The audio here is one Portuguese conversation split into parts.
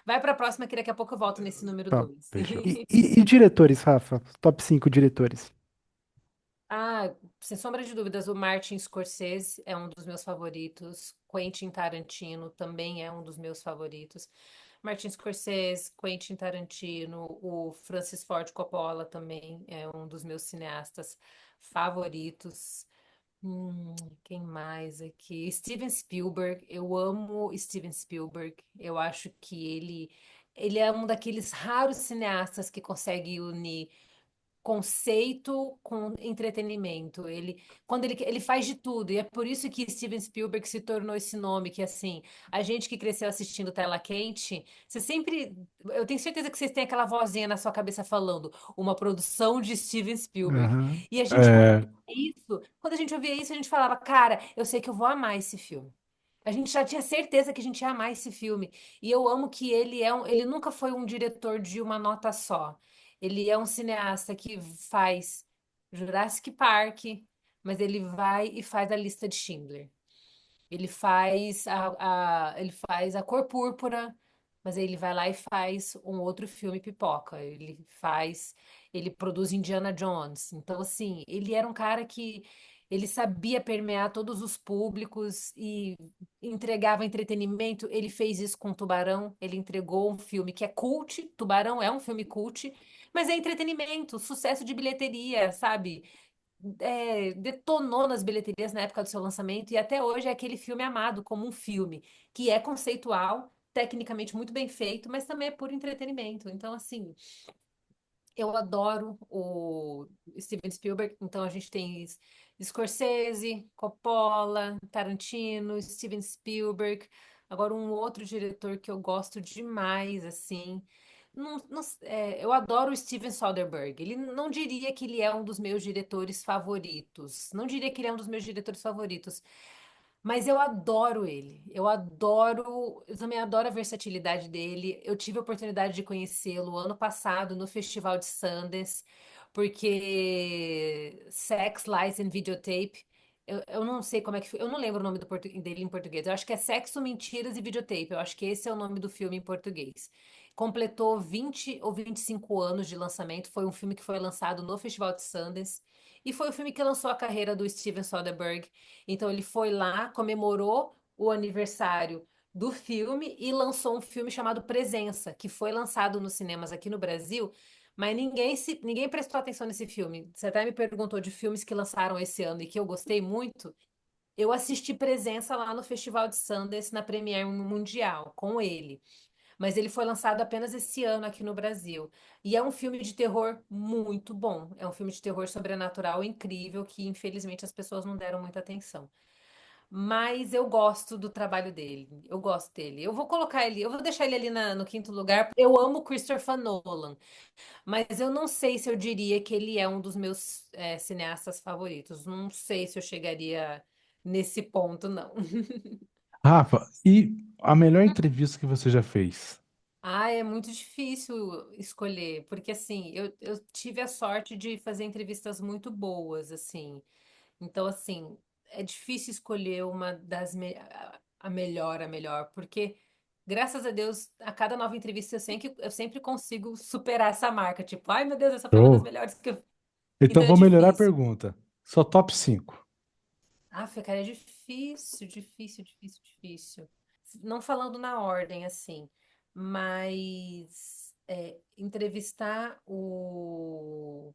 Vai para a próxima, que daqui a pouco eu volto nesse número Tá. 2. Fechou. E diretores, Rafa? Top 5 diretores. Ah, sem sombra de dúvidas, o Martin Scorsese é um dos meus favoritos. Quentin Tarantino também é um dos meus favoritos. Martin Scorsese, Quentin Tarantino, o Francis Ford Coppola também é um dos meus cineastas favoritos. Quem mais aqui? Steven Spielberg. Eu amo Steven Spielberg. Eu acho que ele é um daqueles raros cineastas que consegue unir conceito com entretenimento. Quando ele faz de tudo, e é por isso que Steven Spielberg se tornou esse nome, que assim, a gente que cresceu assistindo Tela Quente, você sempre, eu tenho certeza que vocês têm aquela vozinha na sua cabeça falando, uma produção de Steven Spielberg. Aham. E a gente É, quando a gente ouvia isso, a gente falava, cara, eu sei que eu vou amar esse filme. A gente já tinha certeza que a gente ia amar esse filme. E eu amo que ele nunca foi um diretor de uma nota só. Ele é um cineasta que faz Jurassic Park, mas ele vai e faz a lista de Schindler. Ele faz a Cor Púrpura, mas ele vai lá e faz um outro filme pipoca. Ele produz Indiana Jones. Então, assim, ele era um cara que ele sabia permear todos os públicos e entregava entretenimento. Ele fez isso com Tubarão. Ele entregou um filme que é cult. Tubarão é um filme cult, mas é entretenimento, sucesso de bilheteria, sabe? Detonou nas bilheterias na época do seu lançamento e até hoje é aquele filme amado como um filme que é conceitual, tecnicamente muito bem feito, mas também é puro entretenimento. Então, assim, eu adoro o Steven Spielberg. Então, a gente tem Scorsese, Coppola, Tarantino, Steven Spielberg. Agora, um outro diretor que eu gosto demais, assim. Eu adoro o Steven Soderbergh. Ele não diria que ele é um dos meus diretores favoritos. Não diria que ele é um dos meus diretores favoritos. Mas eu adoro ele. Eu também adoro a versatilidade dele. Eu tive a oportunidade de conhecê-lo ano passado no Festival de Sundance, porque Sex, Lies and Videotape. Eu não sei como é que. Eu não lembro o nome dele em português. Eu acho que é Sexo, Mentiras e Videotape. Eu acho que esse é o nome do filme em português. Completou 20 ou 25 anos de lançamento. Foi um filme que foi lançado no Festival de Sundance. E foi o filme que lançou a carreira do Steven Soderbergh. Então ele foi lá, comemorou o aniversário do filme e lançou um filme chamado Presença, que foi lançado nos cinemas aqui no Brasil, mas ninguém prestou atenção nesse filme. Você até me perguntou de filmes que lançaram esse ano e que eu gostei muito. Eu assisti Presença lá no Festival de Sundance, na Premiere Mundial, com ele. Mas ele foi lançado apenas esse ano aqui no Brasil. E é um filme de terror muito bom. É um filme de terror sobrenatural incrível que, infelizmente, as pessoas não deram muita atenção. Mas eu gosto do trabalho dele. Eu gosto dele. Eu vou deixar ele ali no quinto lugar. Eu amo Christopher Nolan, mas eu não sei se eu diria que ele é um dos meus cineastas favoritos. Não sei se eu chegaria nesse ponto, não. Rafa, e a melhor entrevista que você já fez? Ah, é muito difícil escolher, porque assim, eu tive a sorte de fazer entrevistas muito boas, assim. Então, assim, é difícil escolher a melhor, porque graças a Deus, a cada nova entrevista eu sempre consigo superar essa marca. Tipo, ai meu Deus, essa foi uma das Show. melhores que eu. Então Então é vou melhorar a difícil. pergunta. Só top 5. Ah, cara, é difícil, difícil, difícil, difícil. Não falando na ordem, assim, mas entrevistar o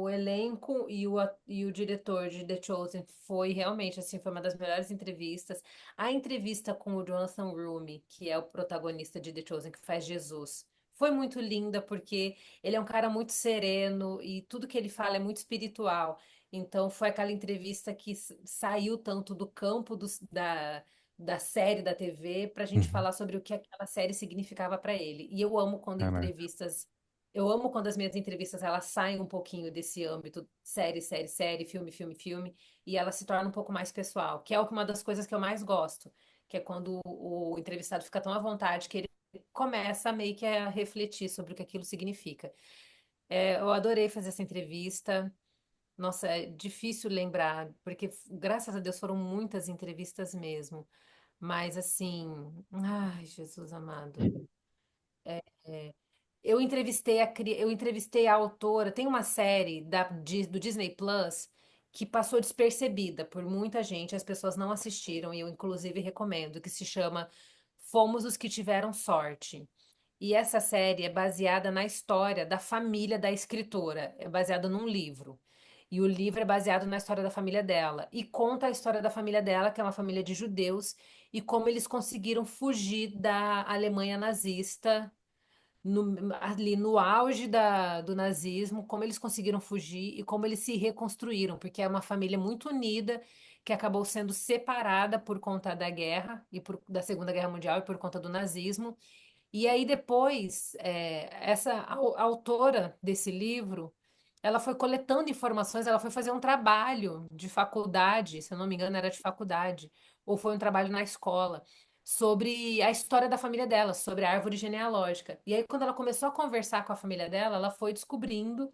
elenco e o diretor de The Chosen foi realmente, assim, foi uma das melhores entrevistas. A entrevista com o Jonathan Rumi, que é o protagonista de The Chosen, que faz Jesus, foi muito linda porque ele é um cara muito sereno e tudo que ele fala é muito espiritual. Então, foi aquela entrevista que saiu tanto do campo da série da TV para a gente Uhum. falar sobre o que aquela série significava para ele. E eu amo quando Caraca. eu amo quando as minhas entrevistas elas saem um pouquinho desse âmbito série, série, série, filme, filme, filme, e ela se torna um pouco mais pessoal, que é uma das coisas que eu mais gosto. que é quando o entrevistado fica tão à vontade que ele começa meio que a refletir sobre o que aquilo significa. Eu adorei fazer essa entrevista. Nossa, é difícil lembrar, porque graças a Deus foram muitas entrevistas mesmo. Mas assim, ai, Jesus amado. É, eu entrevistei a autora. Tem uma série do Disney Plus que passou despercebida por muita gente, as pessoas não assistiram, e eu inclusive recomendo, que se chama Fomos os que Tiveram Sorte. E essa série é baseada na história da família da escritora, é baseada num livro. E o livro é baseado na história da família dela. E conta a história da família dela, que é uma família de judeus, e como eles conseguiram fugir da Alemanha nazista ali no auge do nazismo, como eles conseguiram fugir e como eles se reconstruíram, porque é uma família muito unida que acabou sendo separada por conta da guerra da Segunda Guerra Mundial e por conta do nazismo. E aí depois, a autora desse livro, ela foi coletando informações, ela foi fazer um trabalho de faculdade, se eu não me engano era de faculdade, ou foi um trabalho na escola, sobre a história da família dela, sobre a árvore genealógica. E aí quando ela começou a conversar com a família dela, ela foi descobrindo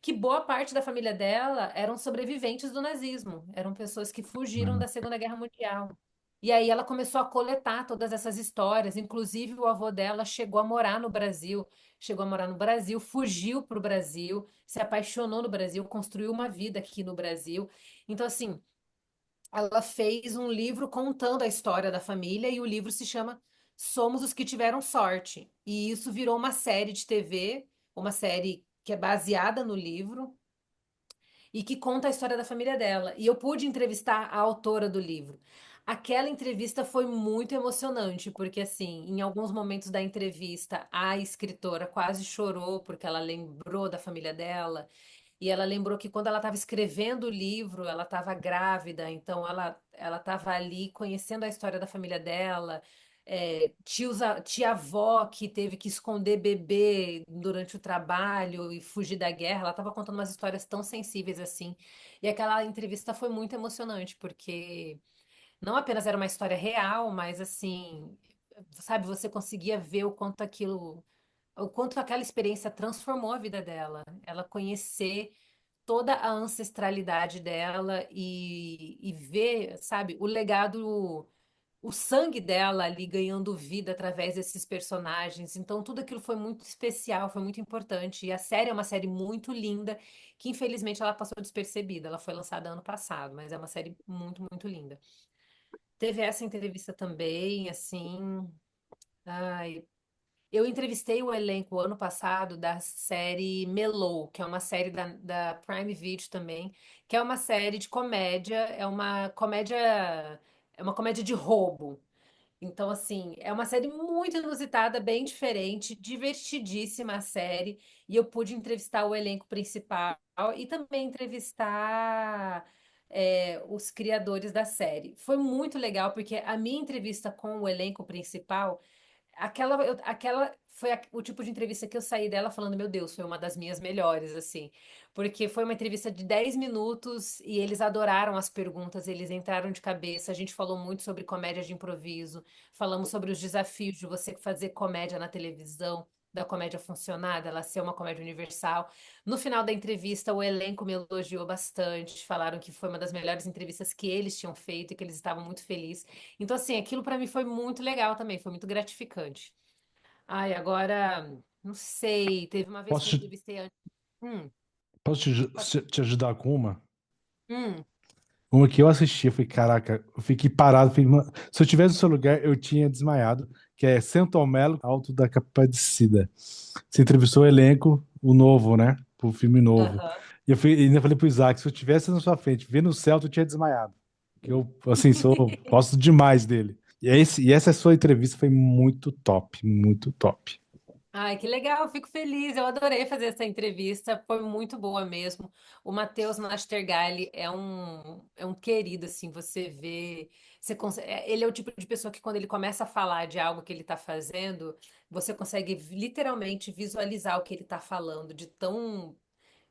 que boa parte da família dela eram sobreviventes do nazismo, eram pessoas que fugiram Hum. da Segunda Guerra Mundial. E aí ela começou a coletar todas essas histórias, inclusive o avô dela chegou a morar no Brasil, fugiu para o Brasil, se apaixonou no Brasil, construiu uma vida aqui no Brasil. Então, assim, ela fez um livro contando a história da família e o livro se chama Somos os que Tiveram Sorte. E isso virou uma série de TV, uma série que é baseada no livro e que conta a história da família dela. E eu pude entrevistar a autora do livro. Aquela entrevista foi muito emocionante, porque assim, em alguns momentos da entrevista, a escritora quase chorou porque ela lembrou da família dela. E ela lembrou que quando ela estava escrevendo o livro, ela estava grávida, então ela estava ali conhecendo a história da família dela, tia-avó que teve que esconder bebê durante o trabalho e fugir da guerra, ela estava contando umas histórias tão sensíveis assim. E aquela entrevista foi muito emocionante, porque não apenas era uma história real, mas assim, sabe, você conseguia ver o quanto aquela experiência transformou a vida dela. Ela conhecer toda a ancestralidade dela e ver, sabe, o legado, o sangue dela ali ganhando vida através desses personagens. Então, tudo aquilo foi muito especial, foi muito importante. E a série é uma série muito linda, que infelizmente ela passou despercebida. Ela foi lançada ano passado, mas é uma série muito, muito linda. Teve essa entrevista também, assim. Ai, eu entrevistei o elenco ano passado da série Mellow, que é uma série da Prime Video também, que é uma série de comédia, é uma comédia de roubo. Então, assim, é uma série muito inusitada, bem diferente, divertidíssima a série, e eu pude entrevistar o elenco principal e também entrevistar os criadores da série. Foi muito legal, porque a minha entrevista com o elenco principal aquela foi o tipo de entrevista que eu saí dela falando, meu Deus, foi uma das minhas melhores, assim. Porque foi uma entrevista de 10 minutos e eles adoraram as perguntas, eles entraram de cabeça. A gente falou muito sobre comédia de improviso, falamos sobre os desafios de você fazer comédia na televisão, da comédia funcionar, dela ser uma comédia universal. No final da entrevista, o elenco me elogiou bastante, falaram que foi uma das melhores entrevistas que eles tinham feito e que eles estavam muito felizes. Então, assim, aquilo para mim foi muito legal também, foi muito gratificante. Ai, agora, não sei, teve uma vez que eu Posso entrevistei a... Hum, Posso pode- te ajudar com uma? hum, Uma que eu assisti, eu falei, caraca, eu fiquei parado, falei, "Mano, se eu tivesse no seu lugar, eu tinha desmaiado", que é Selton Mello, Alto da Compadecida. Você entrevistou o elenco, o novo, né? O filme novo. aham. E ainda falei pro Isaac, se eu tivesse na sua frente, vendo o céu, tu tinha desmaiado. Que eu, assim, gosto demais dele. E essa sua entrevista foi muito top, muito top. Ai, que legal, fico feliz. Eu adorei fazer essa entrevista, foi muito boa mesmo. O Matheus Nastergalli é um querido, assim, você vê. Ele é o tipo de pessoa que, quando ele começa a falar de algo que ele está fazendo, você consegue literalmente visualizar o que ele está falando, de tão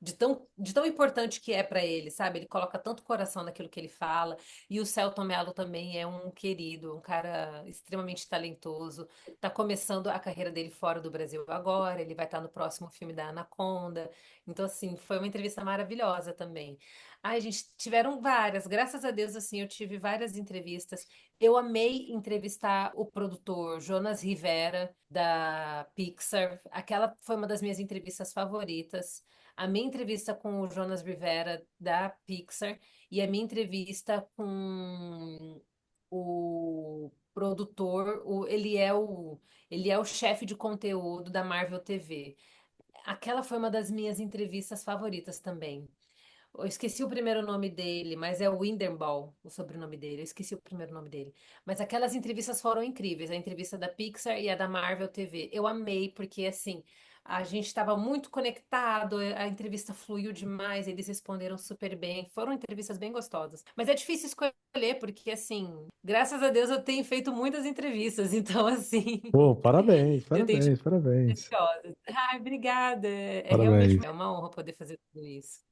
de tão importante que é para ele, sabe? Ele coloca tanto coração naquilo que ele fala. E o Selton Mello também é um querido, um cara extremamente talentoso. Tá começando a carreira dele fora do Brasil agora. Ele vai estar no próximo filme da Anaconda. Então, assim, foi uma entrevista maravilhosa também. Ai, gente, tiveram várias. Graças a Deus, assim, eu tive várias entrevistas. Eu amei entrevistar o produtor Jonas Rivera, da Pixar. Aquela foi uma das minhas entrevistas favoritas. A minha entrevista com o Jonas Rivera, da Pixar, e a minha entrevista com o produtor, ele é o chefe de conteúdo da Marvel TV. Aquela foi uma das minhas entrevistas favoritas também. Eu esqueci o primeiro nome dele, mas é Windenball, o sobrenome dele. Eu esqueci o primeiro nome dele. Mas aquelas entrevistas foram incríveis, a entrevista da Pixar e a da Marvel TV. Eu amei, porque assim, a gente estava muito conectado, a entrevista fluiu demais, eles responderam super bem. Foram entrevistas bem gostosas. Mas é difícil escolher, porque assim, graças a Deus eu tenho feito muitas entrevistas, então assim, Pô, parabéns, eu tenho parabéns, parabéns, ansiosa. Ai, obrigada. É realmente parabéns. uma honra poder fazer tudo isso.